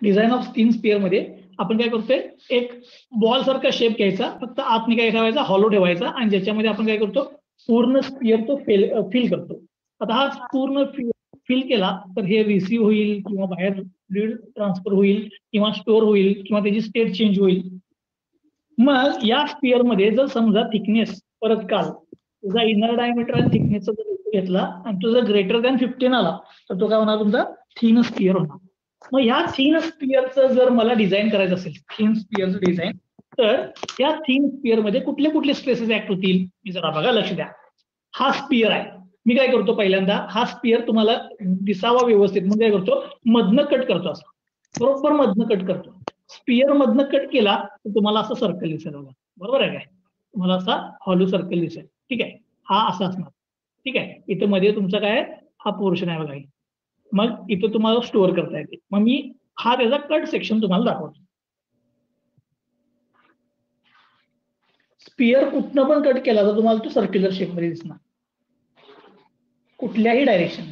Design of thin sphere मध्ये आपण काय करतोय, एक बॉल सारखा शेप घ्यायचा, फक्त आतने काय ठेवायचा, हॉलो ठेवायचा, आणि ज्याच्यामध्ये आपण काय करतो, पूर्ण स्पिअर तो फिल करतो. आता हा पूर्ण फिल केला तर हे रिसीव्ह होईल किंवा बाहेर ट्रान्सफर होईल किंवा स्टोअर होईल किंवा त्याची स्टेट चेंज होईल. मग या स्पिअर मध्ये जर समजा थिकनेस परत काल तुझा इनर डायमीटर आणि थिकनेसचा जर घेतला आणि तुझा ग्रेटर दॅन 15 आला तर तो काय होणार, तुमचा थिन स्पिअर होणार. मग ह्या थिन स्पिअरचं जर मला डिझाईन करायचं असेल, थिन स्पिअरचं डिझाईन, तर या थिन स्पिअर मध्ये कुठले कुठले स्ट्रेसेस ऍक्ट होतील, मी जरा बघा, लक्ष द्या. हा स्पिअर आहे, मी काय करतो, पहिल्यांदा हा स्पिअर तुम्हाला दिसावा व्यवस्थित म्हणजे काय करतो, मधनं कट करतो, असं बरोबर मधनं कट करतो. स्पिअर मधनं कट केला तर तुम्हाला असं सर्कल दिसेल बघा, बरोबर आहे काय, तुम्हाला असा हॉलो सर्कल दिसेल. ठीक आहे, हा असा असणार. ठीक आहे, इथं मध्ये तुमचा काय हा पोर्शन आहे बघा, मग इथं तुम्हाला स्टोअर करता येते. मग मी हा त्याचा कट सेक्शन तुम्हाला दाखवतो. स्पिअर कुठनं पण कट केला तर तुम्हाला तो सर्क्युलर शेप मध्ये दिसणार, कुठल्याही डायरेक्शन.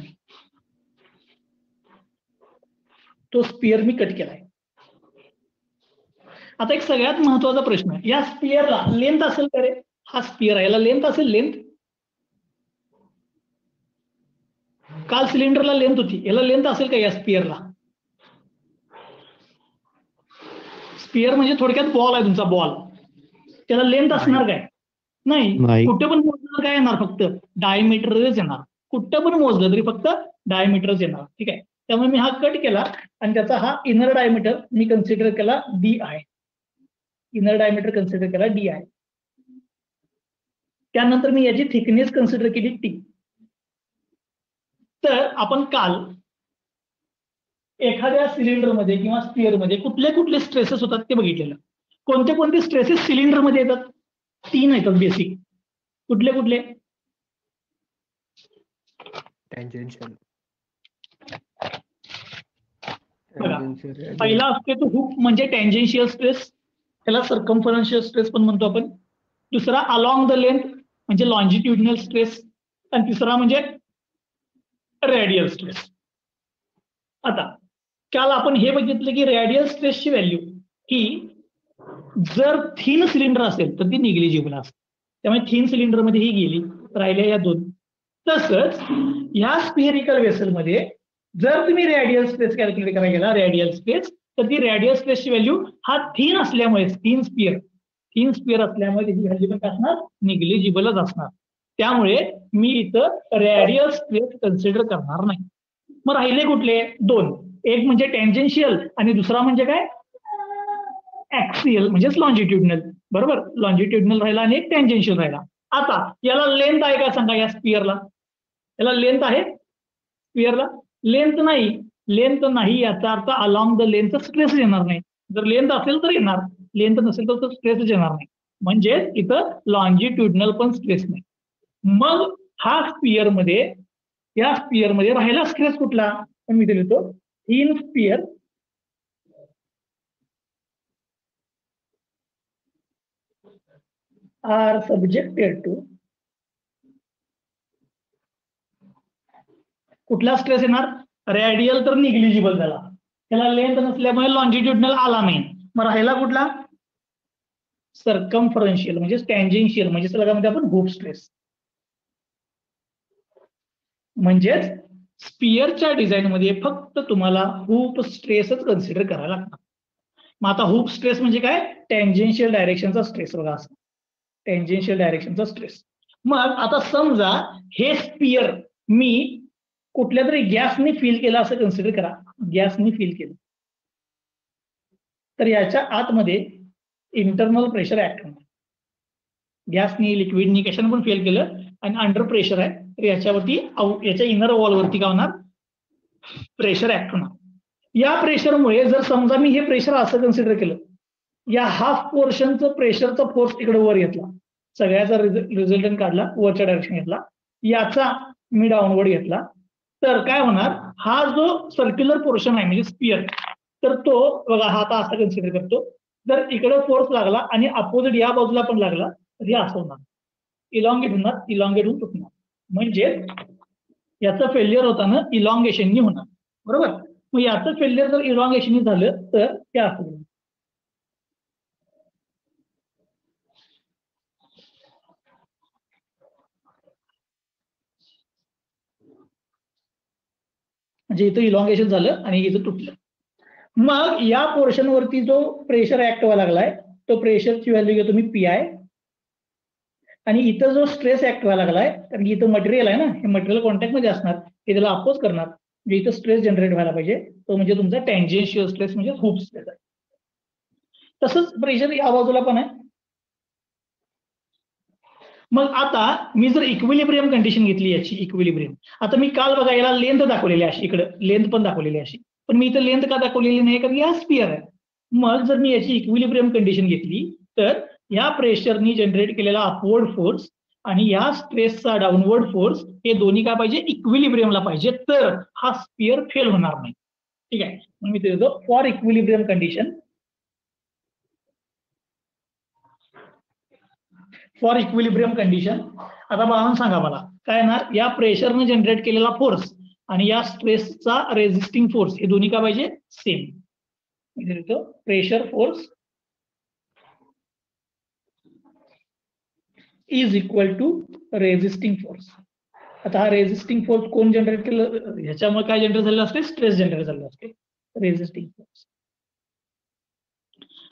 तो स्पिअर मी कट केलाय. आता एक सगळ्यात महत्वाचा प्रश्न, या स्पिअरला लेंथ असेल का रे? हा स्पिअर आहे, याला लेंथ असेल, लेंथ काल सिलेंडरला लेंथ होती, याला लेंथ असेल का या स्पिअरला? स्पिअर म्हणजे थोडक्यात बॉल आहे तुमचा, बॉल, त्याला लेंथ असणार काय? नाही. कुठे पण मोजलं काय येणार, फक्त डायमीटरच येणार. कुठं पण मोजलं तरी फक्त डायमीटरच येणार. ठीक आहे, त्यामुळे मी हा कट केला आणि त्याचा हा इनर डायमीटर मी कन्सिडर केला डी आहे. इनर डायमीटर कन्सिडर केला डी आहे. त्यानंतर मी याची थिकनेस कन्सिडर केली टी. तर आपण काल एखाद्या सिलेंडरमध्ये किंवा स्पिअरमध्ये कुठले कुठले स्ट्रेसेस होतात ते बघितलेलं. कोणते कोणते स्ट्रेसेस सिलेंडरमध्ये येतात? 3 येतात बेसिक. कुठले कुठले? टँजेन्शियल. बघा, पहिला असते तो हुक म्हणजे टँजेन्शियल स्ट्रेस, त्याला सर्कम्फरन्शियल स्ट्रेस पण म्हणतो आपण. दुसरा अलॉंग द लेंथ म्हणजे लॉन्जिट्युडिनल स्ट्रेस, आणि तिसरा म्हणजे रेडियल स्ट्रेस. आता काल आपण हे बघितलं की रेडियल स्ट्रेसची व्हॅल्यू ही जर थिन सिलेंडर असेल तर ती निग्लिजिबल असते, त्यामुळे थिन सिलेंडर मध्ये ही गेली, राहिल्या या 2. तसंच ह्या स्पिअरिकल वेसलमध्ये जर तुम्ही रेडियल स्ट्रेस कॅल्क्युलेट करायला गेला, रेडियल स्ट्रेस, तर ती रेडियल स्ट्रेसची व्हॅल्यू हा थिन असल्यामुळे, थिन स्पिअर असल्यामुळे त्याची व्हॅल्यू पण असणार, निग्लिजिबलच असणार. त्यामुळे मी इथं रेडियल स्ट्रेस कन्सिडर करणार नाही. मग राहिले कुठले 2? एक म्हणजे टँजेन्शियल आणि दुसरा म्हणजे काय, ऍक्सियल म्हणजेच लॉन्जिट्युडिनल. बरोबर, लॉन्जिट्युडिनल राहिला आणि एक टँजेन्शियल राहिला. आता याला लेंथ आहे का सांगा, या स्पिअरला याला लेंथ आहे? स्पिअरला लेंथ नाही. लेंथ नाही याचा अर्थ अलॉंग द लेंथ स्ट्रेस येणार नाही. जर लेंथ असेल तर येणार, लेंथ नसेल तर स्ट्रेसच येणार नाही. म्हणजे इथं लॉन्जिट्युडिनल पण स्ट्रेस नाही. मग हा स्पिअर मध्ये, या स्पिअर मध्ये राहिला स्ट्रेस कुठला, पण मी लिहितो thin sphere are subjected to कुठला स्ट्रेस येणार? रेडियल तर निग्लिजिबल झाला, त्याला लेंथ नसल्यामुळे लॉन्जिट्युडिनल आला नाही. मग राहिला कुठला? सर्कम्फरन्शियल म्हणजे टँजेन्शियल म्हणजे सगळ्यामध्ये आपण हुक स्ट्रेस. म्हणजेच स्पिअरच्या डिझाईन मध्ये फक्त तुम्हाला हुक स्ट्रेसच कन्सिडर करायला लागणार. मग आता हुक स्ट्रेस म्हणजे काय? टँजेन्शियल डायरेक्शनचा स्ट्रेस बघा, असं टँजेन्शियल डायरेक्शनचा स्ट्रेस. मग आता समजा हे स्पिअर मी कुठल्या तरी गॅसने फिल केलं असं कन्सिडर करा, गॅसने फिल केलं तर याच्या आतमध्ये इंटरनल प्रेशर ऍक्ट होणार. गॅसनी, लिक्विडनी, कशाने पण फिल केलं आणि अंडर प्रेशर आहे तर याच्यावरती, याच्या इनर वॉलवरती काय होणार? प्रेशर ऍक्ट होणार. या प्रेशरमुळे जर समजा मी हे प्रेशर असं कन्सिडर केलं, या हाफ पोर्शनचं प्रेशरचा फोर्स तिकडे वर घेतला, सगळ्याचा रिझल्टंट काढला, वरच्या डायरेक्शन घेतला, याचा मी डाऊनवर्ड घेतला, तर काय होणार? हा जो सर्क्युलर पोर्शन आहे म्हणजे स्पिअर, तर तो बघा हा आता असा कन्सिडर करतो, जर इकडे फोर्स लागला आणि अपोजिट या बाजूला पण लागला तर हे असं होणार, इलॉंगेट होणार, इलॉंगेट होऊन तुटणार. म्हणजे याचं फेल्युअर होताना इलॉंगेशननी होणार. बरोबर, मग याचं फेल्युअर जर इलॉंगेशन झालं तर ते असं होईल. म्हणजे इथं इलॉंगेशन झालं आणि इथं तुटलं. मग या पोर्शन वरती जो प्रेशर ऍक्ट व्हायला लागलाय तो प्रेशरची व्हॅल्यू घेतो मी PI, आणि इथं जो स्ट्रेस ऍक्ट व्हायला लागलाय कारण की इथं मटेरियल आहे ना, हे मटेरियल कॉन्टॅक्ट मध्ये असणार, हे त्याला अपोज करणार, म्हणजे इथं स्ट्रेस जनरेट व्हायला पाहिजे, तो म्हणजे तुमचा टँजेन्शियल स्ट्रेस म्हणजे हुप स्ट्रेस आहे. तसंच प्रेशर या बाजूला पण आहे. मग आता मी जर इक्विलिब्रियम कंडिशन घेतली याची, इक्विलिब्रियम, आता मी काल बघा याला लेंथ दाखवलेली अशी, इकडे लेंथ पण दाखवलेली अशी, पण मी इथं लेंथ का दाखवलेली नाही कारण हा स्पियर आहे. मग जर मी याची इक्विलिब्रियम कंडिशन घेतली तर या प्रेशरनी जनरेट केलेला अपवर्ड फोर्स आणि या स्ट्रेसचा डाऊनवर्ड फोर्स हे दोन्ही काय पाहिजे, इक्विलिब्रियमला पाहिजे, तर हा स्पियर फेल होणार नाही. ठीक आहे, मग मी ते देतो for equilibrium condition, for equilibrium condition. आता बाळांनो सांगा मला काय येणार, या प्रेशरने जनरेट केलेला फोर्स आणि या स्ट्रेसचा रेझिस्टिंग फोर्स हे दोन्ही काय पाहिजे, same. Pressure force is equal to resisting force. आता हा रेझिस्टिंग फोर्स कोण जनरेट केलं, ह्याच्यामुळे काय जनरेट झालेलं असते, स्ट्रेस जनरेट झालेलं असते, रेझिस्टिंग फोर्स.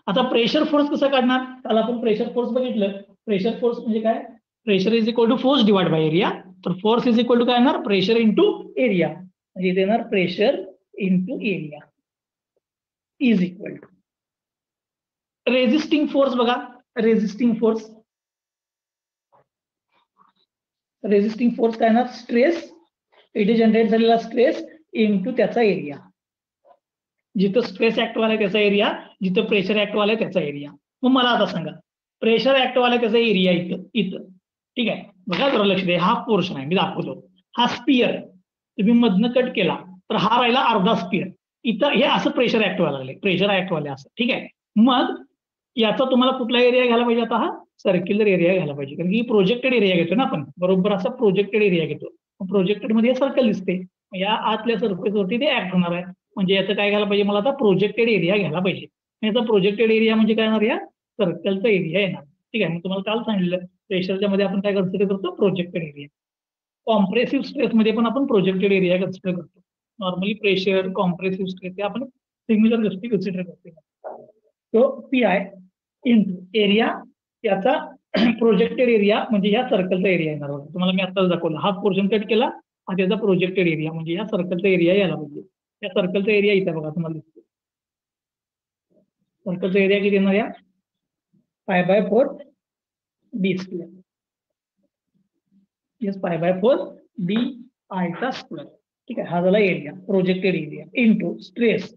आता प्रेशर फोर्स कसं काढणार, त्याला आपण प्रेशर फोर्स बघितलं. प्रेशर फोर्स म्हणजे काय, pressure is equal to force divide by area, तर फोर्स इज इक्वल टू काय येणार, प्रेशर इंटू एरिया, म्हणजे इथे येणार pressure into area is equal to resisting force. बघा रेझिस्टिंग फोर्स, रेझिस्टिंग फोर्स काय येणार, स्ट्रेस, इथे जनरेट झालेला स्ट्रेस इंटू त्याचा एरिया, जिथं स्ट्रेस ऍक्ट वाला त्याचा एरिया, जिथं प्रेशर ऍक्ट वाला त्याचा एरिया. मग मला आता सांगा प्रेशर ऍक्ट वाला त्याचा एरिया इथं इथं, ठीक आहे, बघा जरा लक्ष द्या, हा पोर्शन आहे मी दाखवतो, हा स्पियर तुम्ही मधनं कट केला तर हा राहिला अर्धा स्पियर, इथं हे असं प्रेशर ऍक्ट व्हायला लागले, प्रेशर ऍक्ट वाले असं, ठीक आहे. मग याचा तुम्हाला कुठला एरिया घ्यायला पाहिजे, आता हा सर्क्युलर एरिया घ्यायला पाहिजे, कारण की प्रोजेक्टेड एरिया घेतो ना आपण, बरोबर असा प्रोजेक्टेड एरिया घेतो, प्रोजेक्टेड मध्ये सर्कल दिसते, या आतल्या सरफेसवरती ते ऍक्ट होणार आहे, म्हणजे याचं काय घ्यायला पाहिजे मला, आता प्रोजेक्टेड एरिया घ्यायला पाहिजे. याचा प्रोजेक्टेड एरिया म्हणजे काय येणार, या सर्कलचा एरिया येणार. ठीक आहे, मग तुम्हाला काल सांगितलं प्रेशरच्या मध्ये आपण काय कन्सिडर करतो, प्रोजेक्टेड एरिया. कॉम्प्रेसिव्ह स्ट्रेस मध्ये पण आपण प्रोजेक्टेड एरिया कन्सिडर करतो. नॉर्मली प्रेशर, कॉम्प्रेसिव्ह स्ट्रेस हे आपण सिमिलर गोष्टी कन्सिडर करतो. तो PI इंटू एरिया, याचा प्रोजेक्टेड एरिया म्हणजे या सर्कलचा एरिया येणार. तुम्हाला मी आताच दाखवलं, हा पोर्शन कट केला, हा त्याचा प्रोजेक्टेड एरिया म्हणजे या सर्कलचा एरिया यायला पाहिजे. या सर्कलचा एरिया इथे बघा तुम्हाला दिसतो, सर्कलचा एरिया किती येणार, या π/4 d स्क्वेअर, येस π/4 d चा स्क्वेअर. ठीक आहे, हा झाला area, projected area into stress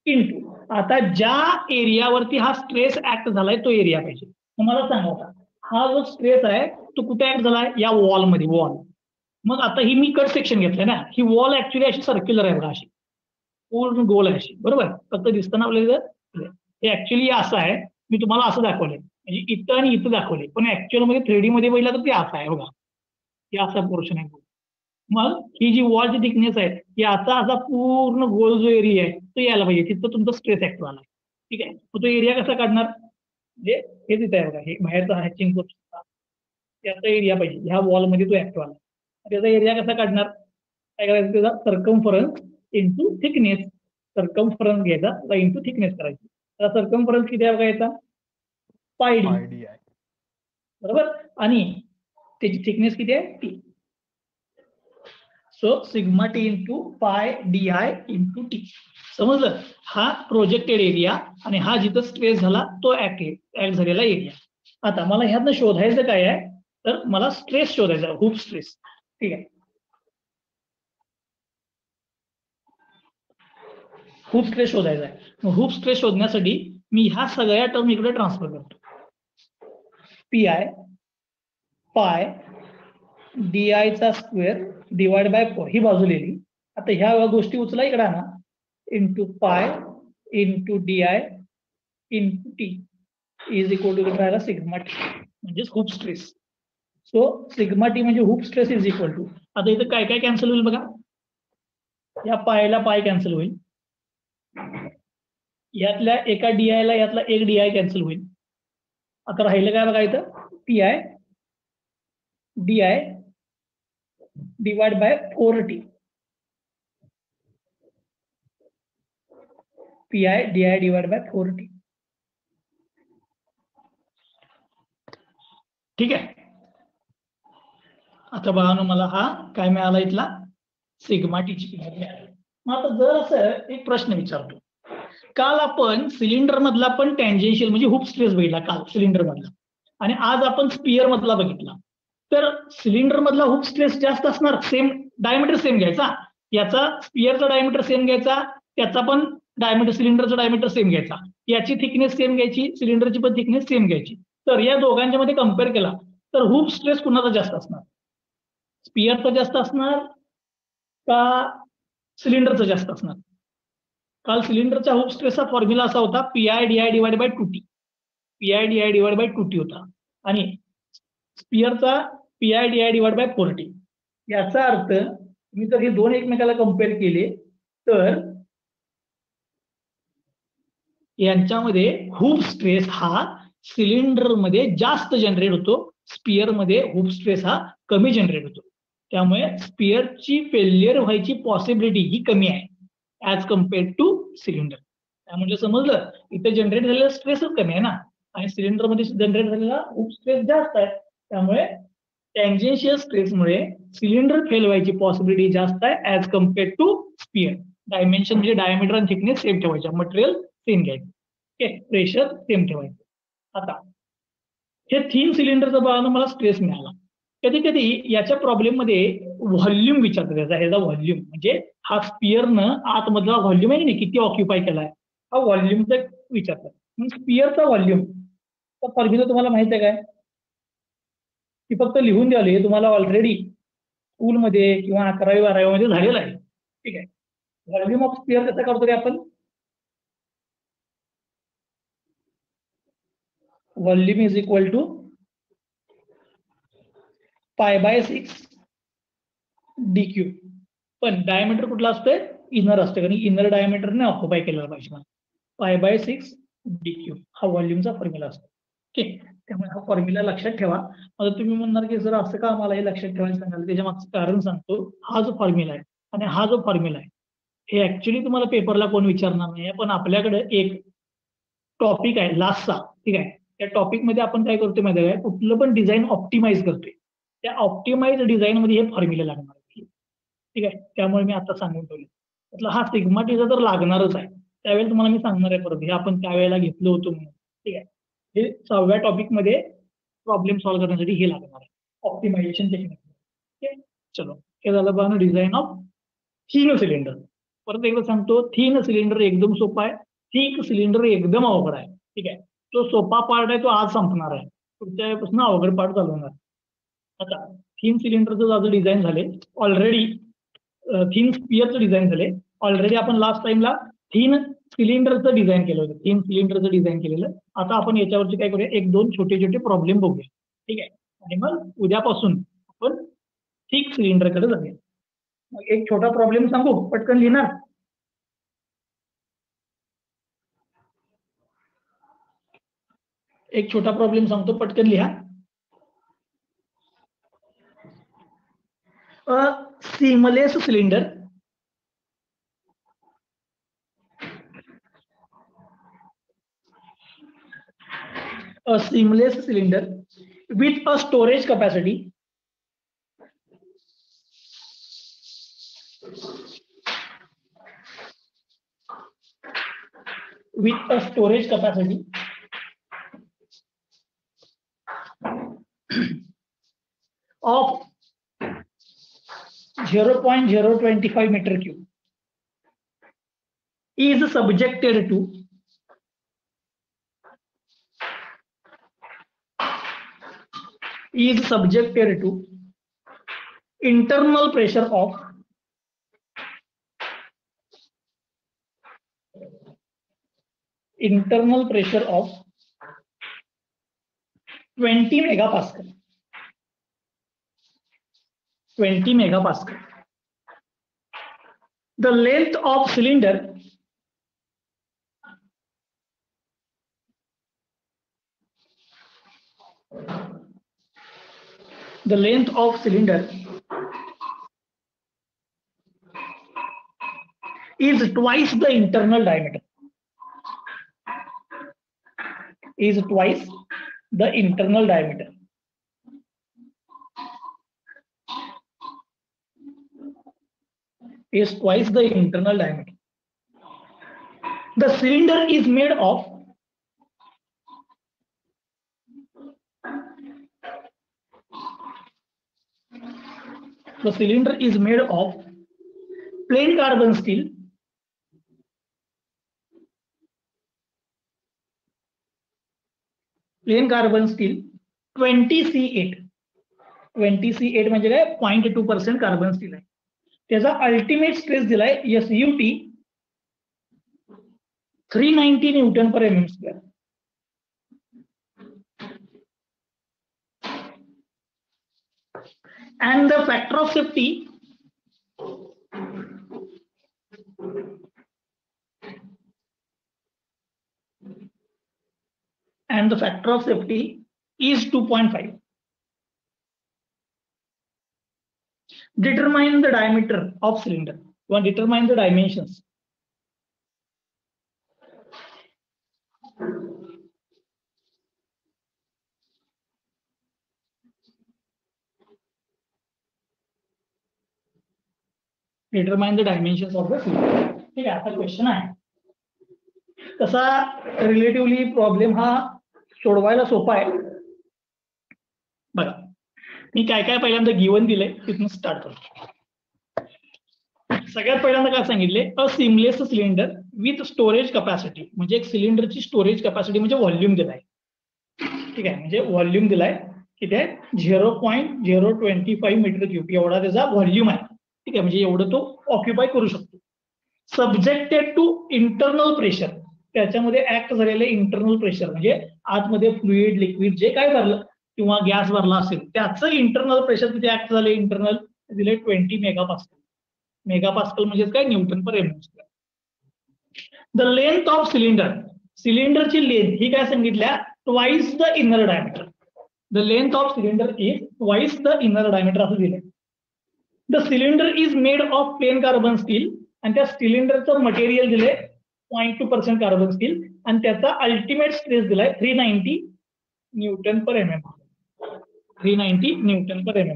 into, आता ज्या एरियावरती हा स्ट्रेस ऍक्ट झालाय तो एरिया पाहिजे. तुम्हाला सांगा आता हा जो स्ट्रेस आहे तो कुठे ऍक्ट झालाय, या वॉल मध्ये, वॉल. मग आता ही मी कट सेक्शन घेतलंय ना, ही वॉल ऍक्च्युली अशी सर्क्युलर आहे बघा, अशी पूर्ण गोल आहे अशी, बरोबर, फक्त दिसताना आपल्याला हे ऍक्च्युली असं आहे, मी तुम्हाला असं दाखवलंय, म्हणजे इथं आणि इथं दाखवले, पण ऍक्च्युअल मध्ये 3D मध्ये बघितलं तर ते असं आहे बघा, हे असा पोर्शन आहे. मग ही जी वॉलची थिकनेस आहे, याचा असा पूर्ण गोल जो एरिया आहे तो यायला पाहिजे, तिथं तुमचा स्ट्रेस ऍक्ट झाला. ठीक आहे, मग तो एरिया कसा काढणार, म्हणजे हे तिथे आहे बघा, हे बाहेरचा हॅचिंग फोर्स, त्याचा एरिया पाहिजे, ह्या वॉलमध्ये तो ऍक्ट झाला, त्याचा एरिया कसा काढणार, काय करायचं, त्याचा सर्कम्फरन्स इंटू थिकनेस, सर्कम्फरन्स घ्यायचा इंटू थिकनेस करायची. त्याचा सर्कम्फरन्स किती आहे बघा, याचा πD, बरोबर, आणि त्याची थिकनेस किती आहे, T. So sigma T into πDI into T. समजलं, हा प्रोजेक्टेड एरिया आणि हा जिथं स्ट्रेस झाला तो ऍक्ट झालेला एरिया. आता मला ह्यातनं शोधायचं काय आहे, तर मला स्ट्रेस शोधायचा, हुप स्ट्रेस. ठीक आहे, हुप स्ट्रेस शोधायचा आहे. मग हुप स्ट्रेस शोधण्यासाठी मी ह्या सगळ्या टर्म इकडे ट्रान्सफर करतो, PI πDI चा स्क्वेअर डिवाइड बाय 4 ही बाजू लिहिली. आता ह्या गोष्टी उचला इकडे ना, into pi into DI into T is equal to राहिला सिग्मा T, म्हणजेच hoop stress. So sigma T म्हणजे hoop stress is equal to, आता इथं काय काय कॅन्सल होईल बघा, या पायला पाय कॅन्सल होईल, यातल्या एका DI ला यातला एक DI कॅन्सल होईल. आता राहिलं काय बघा इथं PI DI divide by 4T. PI DI divide by 4T. ठीक आहे. आता बघा ना मला हा काय मिळाला इथला सिग्मा टीची किंमत मिळाली. मग आता जर असं एक प्रश्न विचारतो, काल आपण सिलेंडर मधला पण टँजेन्शियल म्हणजे हुप स्ट्रेस बघितला काल सिलेंडर मधला, आणि आज आपण स्पियर मधला बघितला. तर सिलेंडर मधला हुप स्ट्रेस जास्त असणार, सेम डायमीटर सेम घ्यायचा, याचा स्पियरचा डायमीटर सेम घ्यायचा, त्याचा पण डायमीटर सिलेंडरचा डायमीटर सेम घ्यायचा, याची थिकनेस सेम घ्यायची, सिलेंडरची पण थिकनेस सेम घ्यायची. तर या दोघांच्या मध्ये कम्पेअर केला तर हुप स्ट्रेस कुणाचा जास्त असणार, स्पियरचा जास्त असणार का सिलेंडरचा जास्त असणार? काल सिलेंडरचा हुप स्ट्रेसचा फॉर्म्युला असा होता PI DI divide by 2T. PI DI divide by 2T होता, आणि स्पियरचा PI DI divide by 4T. याचा अर्थ मी जर हे दोन एकमेकाला कम्पेअर केले तर यांच्यामध्ये हुप स्ट्रेस हा सिलेंडर मध्ये जास्त जनरेट होतो, स्पियर मध्ये हुप स्ट्रेस हा कमी जनरेट होतो. त्यामुळे स्पियरची फेल्युअर व्हायची पॉसिबिलिटी ही कमी आहे ऍज कम्पेअर्ड टू सिलेंडर. त्यामुळे समजलं इथे जनरेट झालेला स्ट्रेसच कमी आहे ना, आणि सिलेंडर मध्ये जनरेट झालेला हुप स्ट्रेस जास्त आहे. त्यामुळे टँजेन्शियल स्ट्रेसमुळे सिलेंडर फेल व्हायची पॉसिबिलिटी जास्त आहे as compared to sphere. Dimension म्हणजे डायमीटर आणि थिकनेस सेम ठेवायच्या, मटेरियल सेम घ्यायचं, ओके, प्रेशर सेम ठेवायचं. आता हे थिन सिलेंडरचा बघा मला स्ट्रेस मिळाला. कधी कधी याच्या प्रॉब्लेम मध्ये व्हॉल्यूम विचारतात, ह्याचा व्हॉल्यूम म्हणजे हा स्पियरनं आतमधला व्हॉल्यूम आहे की किती ऑक्युपाय केलाय, हा व्हॉल्यूमचा विचारतात. स्पियरचा व्हॉल्यूम फॉर्म्युला तुम्हाला माहित आहे काय, की फक्त लिहून द्याले, हे तुम्हाला ऑलरेडी स्कूलमध्ये किंवा 11वी 12वी मध्ये झालेलं आहे. ठीक आहे. व्हॉल्यूम ऑफ स्पियर कसं करतो रे आपण, volume is equal to π/6 dq. पण डायमीटर कुठला असतोय, इनर असतं, कारण इनर डायमीटरने ऑक्युपाय केलेला पाहिजे. π/6 dq हा व्हॉल्यूमचा फॉर्म्युला असतो. ओके, त्यामुळे हा फॉर्म्युला लक्षात ठेवा. आता तुम्ही म्हणणार की सर असं का मला हे लक्षात ठेवायला सांगाल, त्याच्या मागचं कारण सांगतो. हा जो फॉर्म्युला आहे आणि हा जो फॉर्म्युला आहे हे ऍक्च्युली तुम्हाला पेपरला कोण विचारणार नाही, पण आपल्याकडे एक टॉपिक आहे लास्टचा. ठीक आहे, त्या टॉपिक मध्ये आपण काय करतोय माहिती आहे, कुठलं पण डिझाईन ऑप्टिमाइज करतोय, त्या ऑप्टिमाइज डिझाईन मध्ये हे फॉर्म्युला लागणार आहे. ठीक आहे, त्यामुळे मी आता सांगून ठेवले म्हटलं हा सिग्मा टीचा तर लागणारच आहे. त्यावेळेला तुम्हाला मी सांगणार आहे परत, हे आपण त्यावेळेला घेतलं होतं म्हणून. ठीक आहे, हे 6व्या टॉपिक मध्ये प्रॉब्लेम सॉल्व्ह करण्यासाठी हे लागणार आहे, ऑप्टिमायझेशन टेक्निक. ओके, चलो, हे झालं बघा डिझाईन ऑफ थिन सिलेंडर. परत एकदा सांगतो, थिन सिलेंडर एकदम सोपा आहे, थिक सिलेंडर एकदम अवघड आहे. ठीक आहे, तो सोपा पार्ट आहे तो आज संपणार आहे, पुढच्या वेळेपासून अवघड पार्ट चालू होणार. आता थिन सिलेंडरचं माझं डिझाईन झाले ऑलरेडी, थिन स्पियरचं डिझाईन झाले ऑलरेडी. आपण लास्ट टाइमला थिन सिलेंडरचं डिझाईन केलं होतं, थिन सिलेंडरचं डिझाईन केलेलं. आता आपण याच्यावरती काय करूया, एक दोन छोटे छोटे प्रॉब्लेम बघूया. ठीक आहे, आणि मग उद्यापासून आपण थिक सिलेंडरकडे जाऊया. मग एक छोटा प्रॉब्लेम सांगू, पटकन लिहिणार. एक छोटा प्रॉब्लेम सांगतो, पटकन लिहा. Seamless cylinder a seamless cylinder with a storage capacity of 0.025 meter cube is subjected to internal pressure of 20 megapascal. The length of cylinder the length of cylinder is twice the internal diameter. Is twice the internal diameter. Is twice the internal diameter. The cylinder is made of plain carbon steel, plain carbon steel 20C8. 20C8 म्हणजे काय 0.2% carbon steel आहे. त्याचा ultimate stress दिलाय SUT 390 Newton per mm square. And the factor of safety is 2.5. Determine the diameter of cylinder. You want to determine the dimensions. Determine the dimensions of the cylinder. ठीक आहे, आता question आहे तसा relatively problem हा सोडवायला सोपा आहे. बघा मी काय काय पहिल्यांदा गिवन दिलंय तिथून स्टार्ट करतो. सगळ्यात पहिल्यांदा काय सांगितले, अ seamless cylinder with storage capacity, म्हणजे एक सिलेंडरची स्टोरेज कॅपॅसिटी म्हणजे व्हॉल्यूम दिलाय. ठीक आहे, म्हणजे व्हॉल्यूम दिलाय किती आहे 0.025 मीटर क्यूब एवढा त्याचा व्हॉल्यूम आहे. ठीक आहे, म्हणजे एवढं तो ऑक्युपाय करू शकतो. सब्जेक्टेड टू इंटरनल प्रेशर, त्याच्यामध्ये ऍक्ट झालेले इंटरनल प्रेशर म्हणजे आतमध्ये फ्लुइड लिक्विड जे काय भरलं किंवा गॅस भरला असेल त्याचं इंटरनल प्रेशर किती ऍक्ट झाले, इंटरनल दिले 20 मेगापास्कल. मेगापास्कल म्हणजे काय newton per mm square. The length of cylinder, सिलेंडरची लेंथ ही काय सांगितल्या twice the inner diameter. The length of cylinder is twice the inner diameter असं दिलंय. The cylinder is made of plain carbon steel, आणि त्या सिलेंडरचं मटेरियल दिलंय 0.2% कार्बन स्टील, आणि त्याचा अल्टिमेट स्ट्रेस दिलाय 390 Newton per mm. 390 Newton per mm.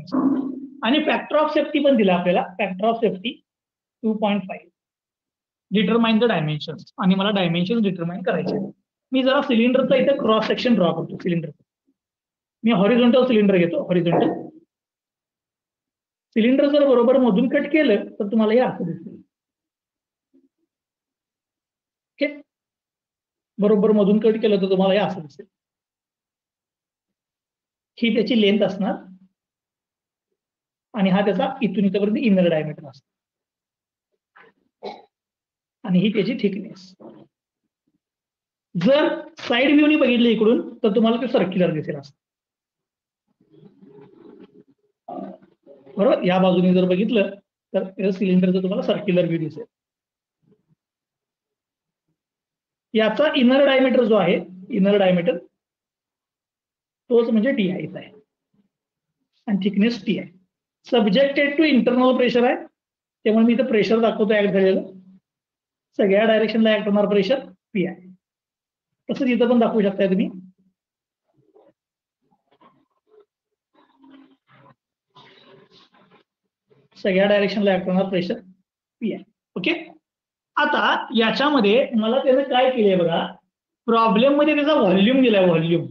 आणि फॅक्टर ऑफ सेफ्टी पण दिला आपल्याला, factor of safety 2.5. Determine the dimensions, आणि मला डायमेन्शन डिटरमाइन करायचे. मी जरा सिलेंडरचा इथे क्रॉस सेक्शन ड्रॉ करतो. सिलेंडर मी हॉरिझॉन्टल सिलेंडर घेतो. हॉरिझॉन्टल सिलेंडर जर बरोबर मधून कट केलं तर तुम्हाला हे असं दिसेल. ओके, बरोबर मधून कट केलं तर तुम्हाला हे असं दिसेल. ही त्याची लेंथ असणार आणि हा त्याचा इथून इथपर्यंत इनर डायमीटर असतो, आणि ही त्याची थिकनेस. जर साइड व्ह्यूनी बघितलं इकडून तर तुम्हाला ते सर्क्युलर दिसेल असं. बरोबर, या बाजूने जर बघितलं तर सिलेंडरचं तुम्हाला सर्क्युलर व्ह्यू दिसेल. याचा इनर डायमीटर जो आहे, इनर डायमीटर तोच म्हणजे टी आहे, आणि थिकनेस टी आहे. सब्जेक्टेड टू इंटरनल प्रेशर आहे, त्यामुळे मी इथं प्रेशर दाखवतो ऍक्ट झालेलं. सगळ्या डायरेक्शनला ऍक्ट होणार प्रेशर पी आहे. तसंच इथं पण दाखवू शकताय तुम्ही. सगळ्या डायरेक्शनला ऍक्ट होणार प्रेशर पी आहे. ओके, आता याच्यामध्ये मला त्यानं काय केलंय बघा, प्रॉब्लेम मध्ये त्याचा व्हॉल्यूम दिलाय. व्हॉल्यूम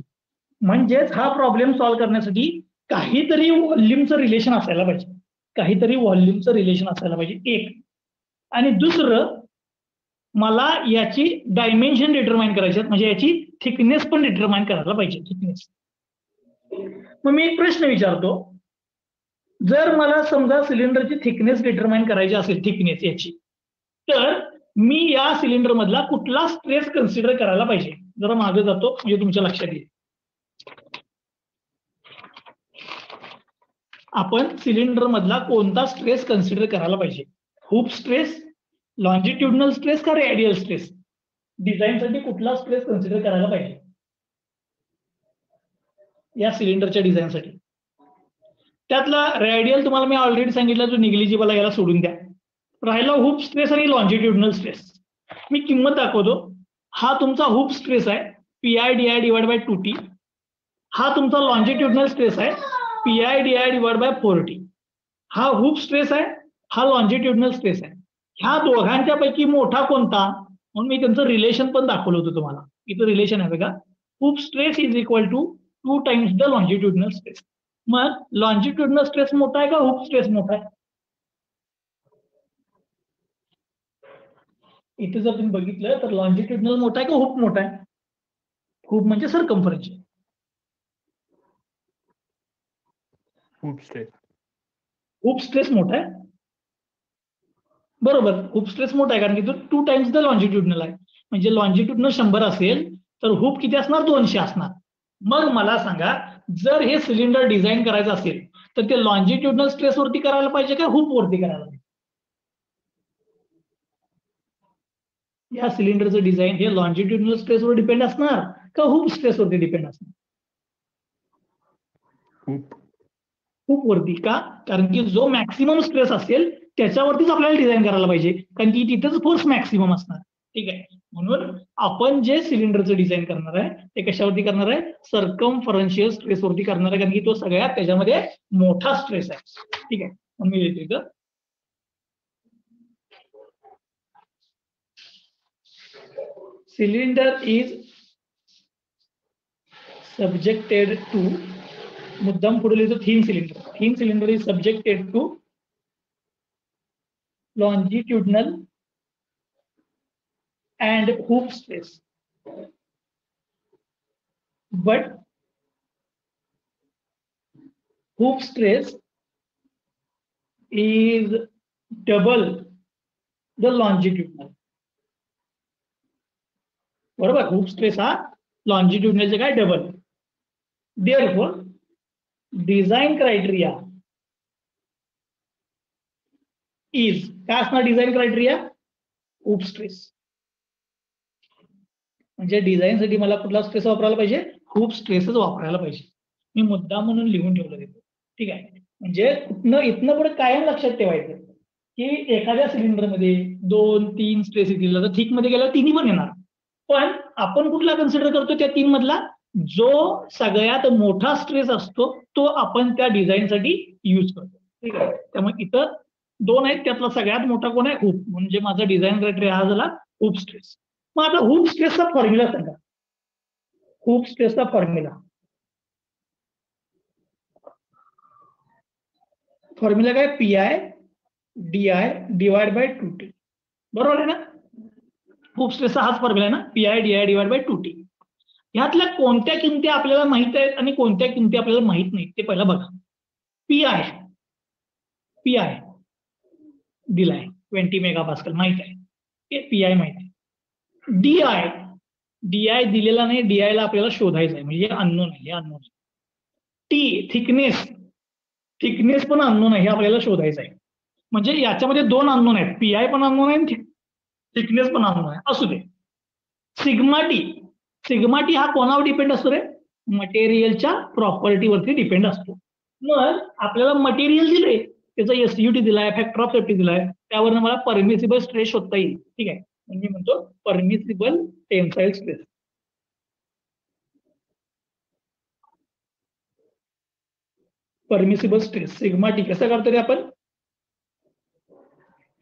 म्हणजेच हा प्रॉब्लेम सॉल्व्ह करण्यासाठी काहीतरी व्हॉल्यूमचं रिलेशन असायला पाहिजे. काहीतरी व्हॉल्यूमचं रिलेशन असायला पाहिजे एक. आणि दुसरं मला याची डायमेन्शन डिटरमाइन करायची, म्हणजे याची थिकनेस पण डिटरमाइन करायला पाहिजे. थिकनेस. मग मी एक प्रश्न विचारतो, जर मला समजा सिलेंडरची थिकनेस डिटरमाइन करायची असेल, थिकनेस याची, तर मी या सिलेंडर मधला कुठला स्ट्रेस कन्सिडर करायला पाहिजे? जरा मागे जातो म्हणजे तुमच्या लक्षात येईल. आपण सिलेंडर मधला कोणता स्ट्रेस कन्सिडर करायला पाहिजे? हुप स्ट्रेस, लॉन्जिट्युडनल स्ट्रेस का रेडियल स्ट्रेस? डिझाईनसाठी कुठला स्ट्रेस कन्सिडर करायला पाहिजे या सिलेंडरच्या डिझाईनसाठी? त्यातला रेडियल तुम्हाला मी ऑलरेडी सांगितलं, जो निग्लिजिबल आहे याला सोडून द्या. राहिला हुप स्ट्रेस आणि लॉन्जिट्युडनल स्ट्रेस. मी किंमत दाखवतो. हा तुमचा हुप स्ट्रेस आहे PI DI divide by 2t. हा तुमचा लॉन्जिट्युडनल स्ट्रेस आहे PI DI divide bye 4t. हा हुप स्ट्रेस आहे, हा लॉन्जिट्युडनल स्ट्रेस आहे. ह्या दोघांच्या पैकी मोठा कोणता, म्हणून मी त्यांचं रिलेशन पण दाखवलं होतं तुम्हाला. इथं रिलेशन आहे बघा, hoop stress is equal to 2 times the longitudinal stress. मग लॉन्जिट्युडनल स्ट्रेस मोठा आहे का हुप स्ट्रेस मोठा आहे? इथे जर तुम्ही बघितलं तर लॉन्जिट्युडनल मोठा आहे का हुप मोठा आहे? हुप म्हणजे circumferential. Hoop stress. Hoop stress मोठा आहे, बरोबर. हुप स्ट्रेस मोठा आहे कारण की तो 2 टाइम्स द लॉन्जिट्युडनल आहे. म्हणजे लॉन्जिट्युडनल 100 असेल तर हुप किती असणार? 200 असणार. मग मला सांगा, जर हे सिलेंडर डिझाईन करायचं असेल तर ते लॉन्जिट्युडनल स्ट्रेस वरती करायला पाहिजे का हुप वरती करायला पाहिजे? या सिलेंडरचं डिझाईन हे लॉन्जिट्युडनल स्ट्रेसवर डिपेंड असणार का हुप स्ट्रेसवरती डिपेंड असणार? हुप. हुप वरती. का? कारण की जो मॅक्सिमम स्ट्रेस असेल त्याच्यावरतीच आपल्याला डिझाईन करायला पाहिजे, कारण की तिथेच फोर्स मॅक्सिमम असणार. ठीक आहे, म्हणून आपण जे सिलेंडरचं डिझाईन करणार आहे ते कशावरती करणार आहे? सर्कमफरन्शियल स्ट्रेस वरती करणार आहे, कारण की तो सगळ्यात त्याच्यामध्ये मोठा स्ट्रेस आहे. ठीक आहे, म्हणून मी लिहितो इथं cylinder is subjected to, मुद्दाम पुढे लिहितो thin cylinder. Thin cylinder is subjected to longitudinal and hoop stress, but hoop stress is double the longitudinal. बरोबर, हुप स्ट्रेस हा लॉन्जिट्युडनलचे काय? Double. Therefore design criteria is, काय असणार डिझाईन क्रायटेरिया? Hoop stress. म्हणजे डिझाईनसाठी मला कुठला स्ट्रेस वापरायला पाहिजे? हुप स्ट्रेसच वापरायला पाहिजे. मी मुद्दा म्हणून लिहून ठेवलं तिथे. ठीक आहे, म्हणजे इथनं पुढे कायम लक्षात ठेवायचं की एखाद्या सिलेंडरमध्ये 2, 3 स्ट्रेस येतील, तर थिक मध्ये गेल्यावर तिन्ही पण येणार. पण आपण कुठला कन्सिडर करतो त्या 3 मधला? जो सगळ्यात मोठा स्ट्रेस असतो तो आपण त्या डिझाईनसाठी यूज करतो. ठीक आहे, त्यामुळे इथं 2 आहेत, त्यातला सगळ्यात मोठा कोण आहे? हुप. म्हणजे माझा डिझाईन क्रायटेरिया हा झाला हुप स्ट्रेस. मग आता हुप स्ट्रेसचा फॉर्म्युला सांगा. हुप स्ट्रेसचा फॉर्म्युला काय? PI DI divide by 2t. बरोबर आहे ना? हुप स्ट्रेसचा हाच फॉर्म्युला आहे ना, PI DI divide by 2t. ह्यातल्या कोणत्या किमती आपल्याला माहित आहेत आणि कोणत्या किमती आपल्याला माहित नाहीत ते पहिला बघा. पीआय पीआय दिलाय 20 मेगापास्कल माहित आहे, पीआय माहित आहे. डीआय डीआय दिलेला नाही, डीआय ला आपल्याला शोधायचं आहे, म्हणजे अननोन आहे, हे अननोन. टी थिकनेस पण अननोन आहे, हे आपल्याला शोधायचं आहे. म्हणजे याच्यामध्ये 2 अननोन आहेत, पीआय पण अननोन आहे आणि थिकनेस पण अननोन आहे. असू दे. सिग्मा टी हा कोणावर डिपेंड असतो रे? मटेरियलच्या प्रॉपर्टीवरती डिपेंड असतो. मग आपल्याला मटेरियल दिले, त्याचा एसयूटी दिलाय, फॅक्टर ऑफ सेफ्टी दिलाय, त्यावरनं मला परमिसिबल स्ट्रेस शोधता येईल. ठीक आहे, म्हणजे म्हणतो permissible tensile stress. Permissible stress sigma T कसं करतो रे आपण?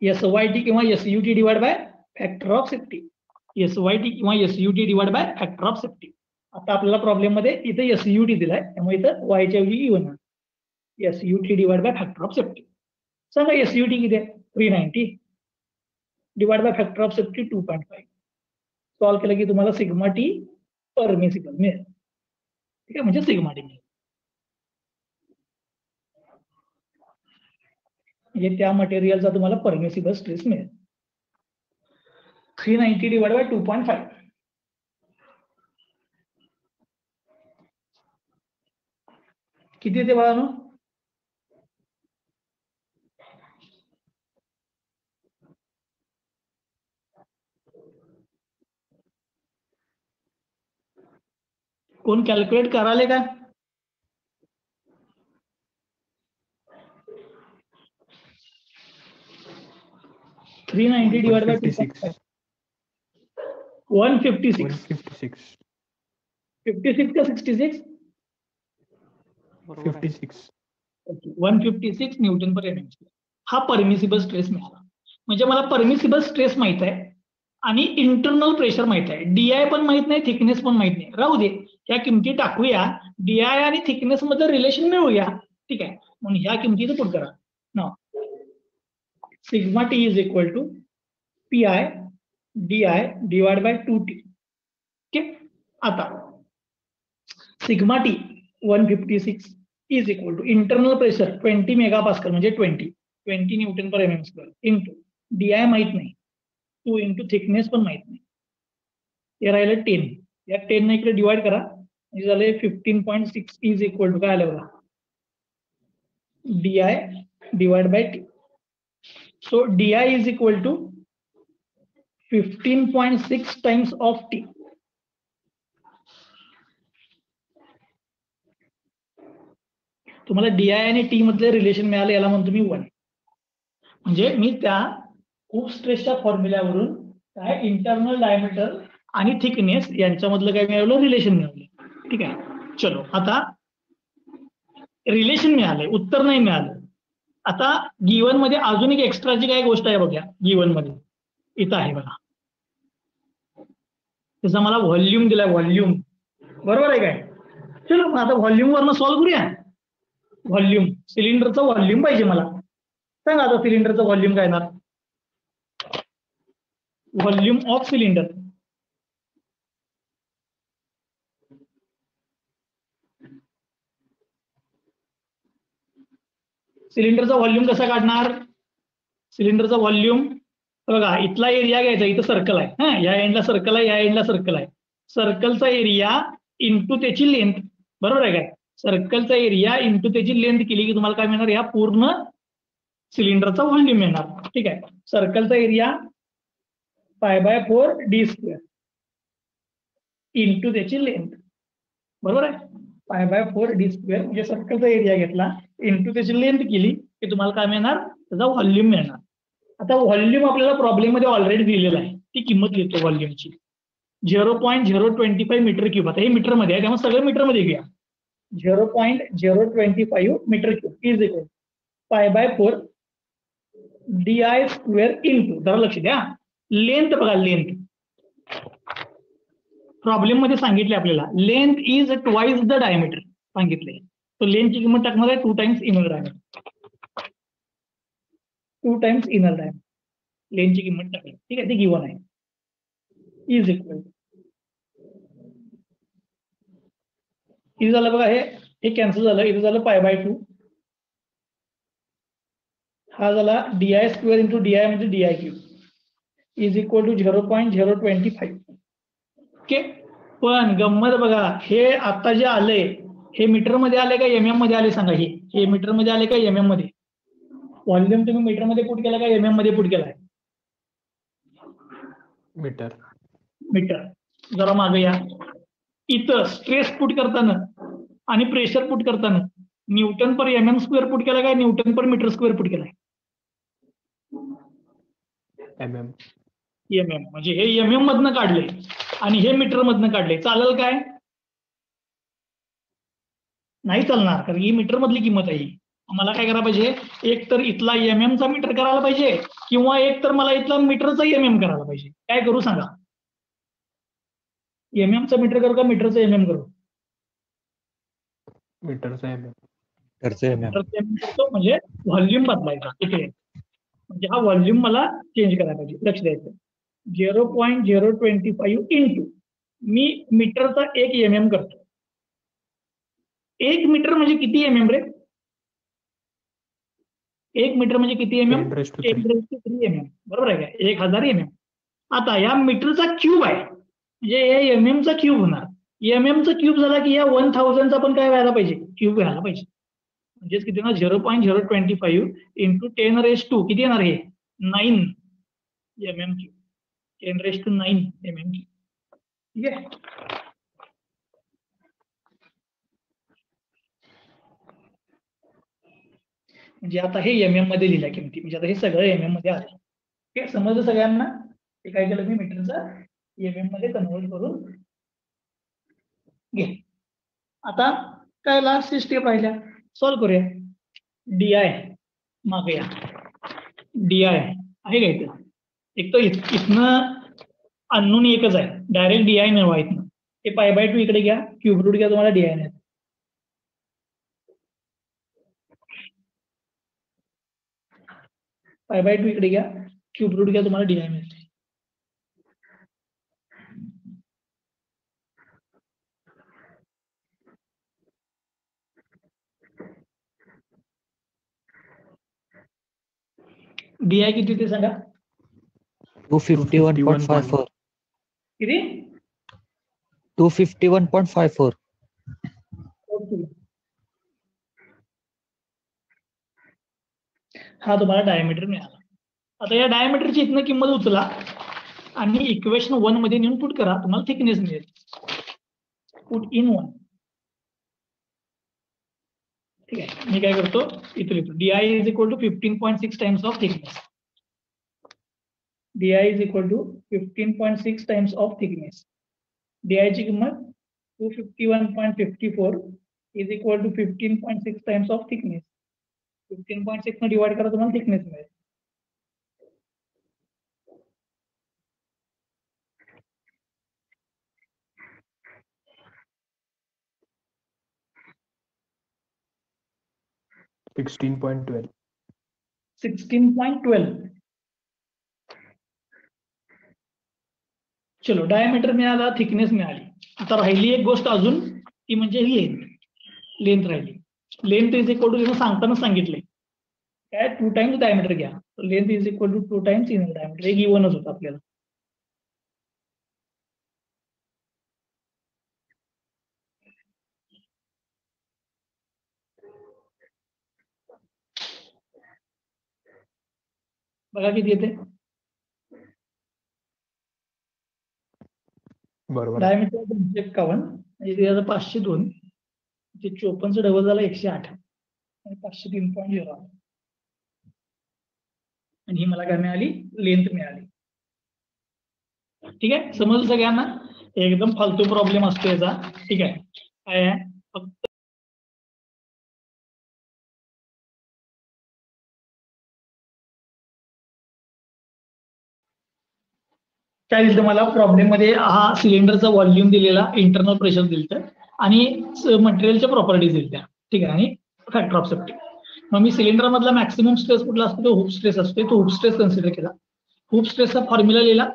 SYT किंवा SUT divide by factor of safety. SYT किंवा SUT divide by factor of safety. आता आपल्याला प्रॉब्लेम मध्ये इथे SUT दिलाय, त्यामुळे इथं वायच्या ऐवजी होणार. SUT divide by factor of safety. सांगा SUT किती आहे? 390 divide by factor of safety 2.5. Solve केलं की तुम्हाला सिग्मा टी परमिसिबल मिळेल. ठीक आहे, म्हणजे सिग्मा टी मिळेल. म्हणजे त्या मटेरियलचा तुम्हाला परमिसिबल स्ट्रेस मिळेल. 390 डिवाइड बाय 2.5. किती येते बाळांनो? कोण कॅल्क्युलेट कराले का? 390 divided by 2.5. 156. 156. 56 का 66? 56. 156 न्यूटन पर एमएम स्क्वेअर. हा परमिसिबल स्ट्रेस मिळाला. म्हणजे मला परमिसिबल स्ट्रेस माहित आहे आणि इंटरनल प्रेशर माहित आहे. डीआय पण माहित नाही, थिकनेस पण माहित नाही. राहू दे, ह्या किमती टाकूया, डीआय आणि थिकनेस मध्ये रिलेशन मिळवूया. ठीक आहे, म्हणून ह्या किमतीचं पुट करा. ना sigma T is equal to P I D I divide by 2t. Okay, आता sigma T 156 is equal to internal pressure 20 megapascal म्हणजे 20 newton per mm square into DI माहित नाही, 2 इंटू थिकनेस पण माहित नाही, हे राहिलं 10. या 10 ने इकडे डिवाइड करा म्हणजे झाले 15.6 इज इक्वल टू काय आलं बघा, DI divide by T. So DI is equal to 15.6 times of T. तुम्हाला डीआय आणि टी मधले रिलेशन मिळाले, याला म्हणतो मी 1. म्हणजे मी त्या खूप स्ट्रेसच्या फॉर्म्युल्यावरून काय इंटरनल डायमीटर आणि थिकनेस यांच्यामधलं काय मिळवलं, रिलेशन मिळवलं. ठीक आहे, चलो आता रिलेशन मिळालंय, उत्तर नाही मिळालं. आता गिवन मध्ये अजून एक एक्स्ट्राची काय गोष्ट आहे बघा, गिवन मध्ये इथं आहे बघा, त्याचा मला व्हॉल्यूम दिलाय, व्हॉल्यूम. बरोबर आहे काय? चलो मग आता व्हॉल्यूम वरनं सॉल्व्ह करूया. व्हॉल्यूम, सिलेंडरचं व्हॉल्यूम पाहिजे मला. सांगा आता सिलेंडरचं व्हॉल्यूम काय येणार, व्हॉल्यूम ऑफ सिलेंडर. सिलेंडरचा व्हॉल्यूम कसा काढणार, सिलेंडरचा व्हॉल्यूम बघा, इथला एरिया घ्यायचा, इथं सर्कल आहे, हा या एंडला सर्कल आहे, या एंडला सर्कल आहे. सर्कलचा एरिया इंटू त्याची लेंथ. बरोबर आहे काय? सर्कलचा एरिया इंटू त्याची लेंथ केली की तुम्हाला काय मिळणार, या पूर्ण सिलेंडरचा व्हॉल्यूम मिळणार. ठीक आहे, सर्कलचा एरिया π/4 डी स्क्वेअर इंटू त्याची लेंथ. बरोबर आहे, π/4 डी स्क्वेअर म्हणजे सर्कलचा एरिया घेतला इंटू त्याची लेंथ केली की तुम्हाला काय मिळणार, त्याचा व्हॉल्यूम मिळणार. आता व्हॉल्यूम आपल्याला प्रॉब्लेम मध्ये ऑलरेडी दिलेला आहे, ती किंमत लिहितो व्हॉल्यूमची 0.025 मीटर क्यूब. आता हे मीटर मध्ये आहे त्यामुळे सगळं मीटर मध्ये घेऊया. 0.025 metre cube is equal π/4 DI square into, जरा लक्ष द्या, लेंथ बघा, लेंथ प्रॉब्लेम मध्ये सांगितले आपल्याला, length is twice the diameter सांगितले. तो लेंथची किंमत टाकणार आहे 2 times inner diameter, 2 times inner diameter लेंथची किंमत टाकली. ठीक आहे, ती गिवन आहे. इज इक्वल किती झालं बघा, हे कॅन्सल झालं, इथं झालं π/2, हा झाला DI स्क्वेअर इंटू DI म्हणजे DI cube is equal to 0.025. Okay, पण गंमत बघा, हे आता जे आलंय हे मीटर मध्ये आले का एमएम मध्ये आले सांगा. हे मीटर मध्ये आले का एमएम मध्ये? व्हॉल्यूम तुम्ही मीटर मध्ये पुट केला का एमएम मध्ये पुट केलाय? मीटर. मीटर. जरा मागे या, इथं स्ट्रेस पुट करताना आणि प्रेशर पुट करताना Newton per mm square put केला काय न्यूटन पर मीटर स्क्वेअर पुट केलाय? एमएम. एमएम. म्हणजे हे एमएम मधनं काढले आणि हे मीटर मधनं काढले, चालेल काय? नाही चालणार, कारण ही मीटर मधली किंमत आहे. मला काय करायला पाहिजे, एक तर इथला एमएम चा मीटर करायला पाहिजे किंवा एक तर मला इथला मीटरचा एमएम करायला पाहिजे. काय करू सांगा? एमएम चा मीटर करू का मीटरचा एमएम करू? मीटरचा एमएम. करतो म्हणजे व्हॉल्यूम बदलायचा इकडे, म्हणजे हा व्हॉल्यूम मला चेंज करायला पाहिजे. लक्ष द्यायचं, 0.025 इंटू मी मीटरचा 1 एमएम करतो. 1 मीटर म्हणजे किती एमएम रे? 1 मीटर म्हणजे किती एमएम? 10³ एमएम. बरोबर आहे का? 1000 एमएम. आता या मीटरचा क्यूब आहे म्हणजे एमएम चा क्यूब होणार. एमएम चा क्यूब झाला की या 1000चा पण काय व्हायला पाहिजे, क्यूब व्हायला पाहिजे. म्हणजेच किती ना 0.025 इंटू 10⁻², किती येणार हे? 9 एमएम क्यूब. 10⁹ MM cube. ठीक आहे. म्हणजे आता हे एमएम मध्ये लिहिल्या किमती, म्हणजे आता हे सगळं एमएम मध्ये आलं. ठीक आहे, समजलं सगळ्यांना? ते काय केलं मी मीटरचा EMF मध्ये कन्वर्ट करून घे. आता काय लास्ट स्टेप राहिल्या, सॉल्व्ह करूया. DI मागे या, DI आहे का इथं? एक तर इथनं अननोन एकच आहे, डायरेक्ट DI मिळवा इथनं. ते π/2 इकडे घ्या, क्यूब रूट घ्या, तुम्हाला DI नाही. π/2 इकडे घ्या, क्यूब रूट घ्या, तुम्हाला DI मिळते. DI किती ते सांगा? 251.54. किती? 251.54. ओके. हा तुम्हाला डायमीटर मिळाला. आता या डायमीटरची इथनं किंमत उचला आणि इक्वेशन 1 मध्ये नेऊन पुट करा, तुम्हाला थिकनेस मिळेल. Put in 1. ठीक आहे, मी काय करतो इथे लिहितो DI is equal to 15.6 times of thickness. DI is equal to 15.6 times of thickness. DI ची किंमत 251.54 is equal to 15.6 times of thickness. 15.6 ने डिवाइड करा, तुम्हाला थिकनेस मिळेल. आहे 16.12. 16.12. चलो, डायमीटर मिळाला, थिकनेस मिळाली. आता राहिली एक गोष्ट अजून, ती म्हणजे लेंथ. लेंथ राहिली. लेंथ इज इक्वल टू सांगताना सांगितलंय काय, 2 टाइम्स डायमीटर घ्या. Length is equal to 2 times inner diameter. हे गिव्हनच होतं आपल्याला. बघा किती येते. बरोबर. डायमीटर 251 म्हणजे त्याचं 502. ते 54चं डबल झालं 108 आणि 503.0. आणि ही मला काय मिळाली, लेंथ मिळाली. ठीक आहे, समजलं सगळ्यांना? एकदम फालतू प्रॉब्लेम असतो याचा. ठीक आहे, काय आहे फक्त काय दिलं मला प्रॉब्लेम मध्ये, हा सिलेंडरचा व्हॉल्यूम दिलेला, इंटरनल प्रेशर दिलं आणि मटेरियलच्या प्रॉपर्टीज दिल्या. ठीक आहे, आणि फॅक्टर ऑफ सेफ्टी. मग मी सिलेंडर मधला मॅक्सिमम स्ट्रेस कुठला असतो, तो हुप स्ट्रेस असतो. तो हुप स्ट्रेस कन्सिडर केला. हुप स्ट्रेसचा फॉर्म्युला लिहिला.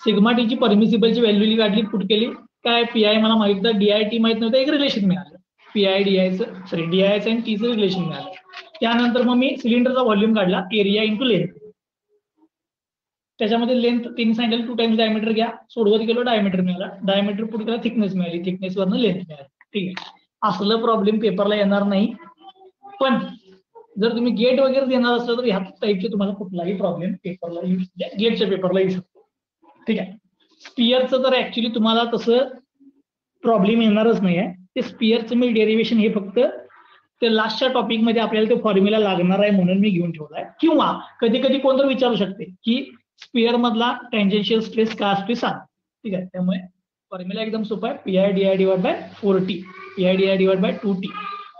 सिग्मा टीची परमिसिबलची व्हॅल्यू काढली, पुट केली. काय PI मला माहित होतं, DIT माहित नव्हतं, एक रिलेशन मिळालं. PI DIचं आणि टीचं रिलेशन मिळालं. त्यानंतर मग मी सिलेंडरचा व्हॉल्यूम काढला, एरिया इंटू लेंथ. त्याच्यामध्ये लेंथ 3 सांगितलं, 2 टाइम्स डायमीटर घ्या, सोडवत गेलो, डायमीटर मिळाला. डायमीटर पुट केला, थिकनेस मिळाली, थिकनेस वरनं लेंथ मिळाली. ठीक आहे, असलं प्रॉब्लेम पेपरला येणार नाही. पण जर तुम्ही गेट वगैरे देणार असलं तर ह्या टाईपचे तुम्हाला कुठलाही प्रॉब्लेम पेपरला गेटच्या पेपरला येऊ शकतो. ठीक आहे, स्पियरचं तर ऍक्च्युली तुम्हाला तसं प्रॉब्लेम येणारच नाही आहे. ते स्पियरचं मी डेरिव्हेशन हे फक्त ते लास्टच्या टॉपिक मध्ये आपल्याला ते फॉर्म्युला लागणार आहे म्हणून मी घेऊन ठेवलाय. किंवा कधी कधी कोणतर विचारू शकते की स्पियर मधला टेंजेन्शियल स्ट्रेस काय असतो सांग. ठीक आहे, त्यामुळे फॉर्म्युला एकदम सोपा आहे. PI DI divide by 4T, PI DI divide by 2T.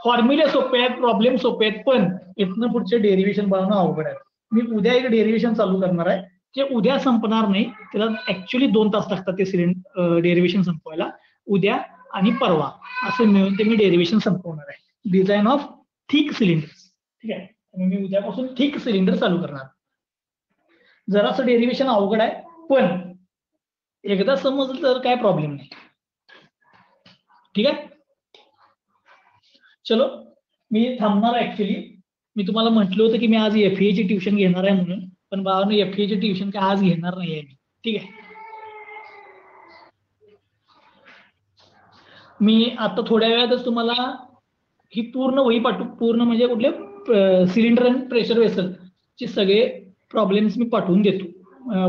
फॉर्म्युले सोपे आहेत, प्रॉब्लेम सोपे आहेत, पण इथनं पुढचे डेरिव्हेशन बनवणं अवघड आहे. मी उद्या एक डेरिव्हेशन चालू करणार आहे, जे उद्या संपणार नाही. त्याला ऍक्च्युली 2 तास लागतात ते डेरिव्हेशन संपवायला. उद्या आणि परवा असं मिळून ते मी डेरिव्हेशन संपवणार आहे. Design of thick cylinder. ठीक आहे, मी उद्यापासून थिक सिलेंडर चालू करणार. जरासं डेरिव्हेशन अवघड आहे, पण एकदा समजलं तर काय प्रॉब्लेम नाही. ठीक आहे, चलो मी थांबणार. ऍक्च्युली मी तुम्हाला म्हटलं होतं की मी आज FEA ची ट्युशन घेणार आहे म्हणून, पण बाबांनो FEA ची ट्युशन काय आज घेणार नाही आहे मी. ठीक आहे, मी आता थोड्या वेळातच तुम्हाला ही पूर्ण वही पाठवू. पूर्ण म्हणजे कुठले सिलेंडर आणि प्रेशर वेसल चे सगळे प्रॉब्लेम्स मी पाठवून देतो,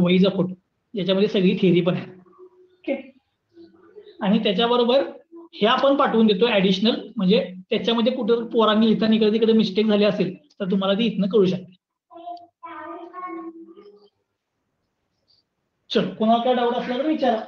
वहीचा फोटो, याच्यामध्ये सगळी थिअरी पण आहे. ओके, आणि त्याच्याबरोबर हे आपण पाठवून देतो ऍडिशनल, म्हणजे त्याच्यामध्ये कुठं पोरांनी लिहिताना इकडे तिकडे मिस्टेक झाली असेल तर तुम्हाला ती इथनं कळू शकते. चल कोणाला काय डाऊट असला तर विचारा.